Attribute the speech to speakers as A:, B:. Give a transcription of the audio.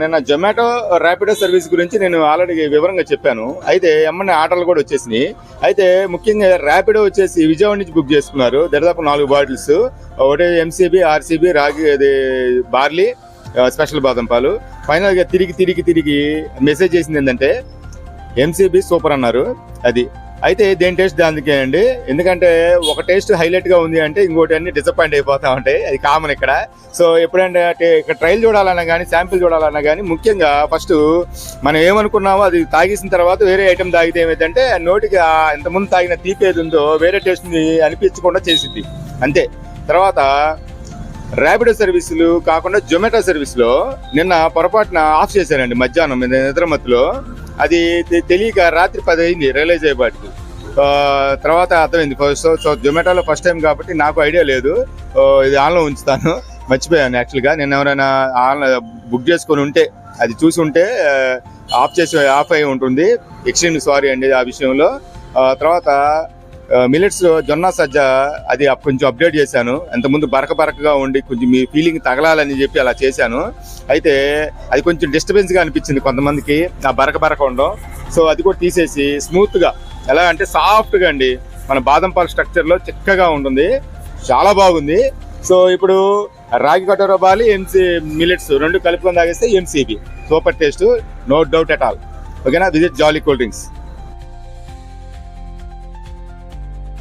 A: నిన్న జొమాటో ర్యాపిడో సర్వీస్ గురించి నేను ఆల్రెడీ వివరంగా చెప్పాను. అయితే ఏమన్నా ఆర్డర్లు కూడా వచ్చేసినాయి. అయితే ముఖ్యంగా ర్యాపిడో వచ్చేసి విజయవాడ నుంచి బుక్ చేసుకున్నారు. దాదాపు 4 బాటిల్స్, ఒకటి ఎంసీబీ, ఆర్సీబీ, రాగి, అది బార్లీ, స్పెషల్ బాదం పాలు. ఫైనల్గా తిరిగి మెసేజ్ చేసింది ఏంటంటే ఎంసీబీ సూపర్ అన్నారు. అది అయితే దేని టేస్ట్ దానికే అండి. ఎందుకంటే ఒక టేస్ట్ హైలైట్ గా ఉంది అంటే ఇంకోటి అన్ని డిసప్పాయింట్ అయిపోతా ఉంటాయి. అది కామన్ ఇక్కడ. సో ఎప్పుడంటే ఇక్కడ ట్రయల్ చూడాలన్నా కానీ, శాంపిల్ చూడాలన్నా కానీ, ముఖ్యంగా ఫస్ట్ మనం ఏమనుకున్నామో అది తాగేసిన తర్వాత వేరే ఐటమ్ తాగితే ఏమైందంటే నోటికి ఇంతకుముందు తాగిన తీపి ఏది ఉందో వేరే టేస్ట్ అనిపించకుండా చేసింది అంతే. తర్వాత ర్యాపిడో సర్వీసులు కాకుండా జొమాటో సర్వీస్లో నిన్న పొరపాటున ఆఫ్ చేశానండి మధ్యాహ్నం నిద్రమత్తులో. అది తెలియక రాత్రి 10 అయింది రియలైజ్ అయ్యేపాటికి. తర్వాత అర్థమైంది. సో జొమాటోలో ఫస్ట్ టైం కాబట్టి నాకు ఐడియా లేదు. ఇది ఆన్లో ఉంచుతాను, మర్చిపోయాను యాక్చువల్గా. నేను ఎవరైనా ఆన్లో బుక్ చేసుకొని ఉంటే అది చూసి ఉంటే ఆఫ్ అయి ఉంటుంది. ఎక్స్ట్రీమ్లీ సారీ అండి ఆ విషయంలో. తర్వాత మిల్లెట్స్ జొన్న సజ్జ అది కొంచెం అప్డేట్ చేశాను. అంతకుముందు బరకగా ఉండి కొంచెం మీ ఫీలింగ్ తగలాలని చెప్పి అలా చేశాను. అయితే అది కొంచెం డిస్టర్బెన్స్గా అనిపించింది కొంతమందికి, ఆ బరక ఉండడం. సో అది కూడా తీసేసి స్మూత్గా, ఎలా అంటే సాఫ్ట్గా అండి, మన బాదం పాల స్ట్రక్చర్లో చిక్కగా ఉంటుంది. చాలా బాగుంది. సో ఇప్పుడు రాగి కటోరా బాలి, మిల్లెట్స్ 2 కలుపుకొని తాగేస్తే MCB super taste, no doubt at all. ఓకేనా? Visit Jolly cool drinks.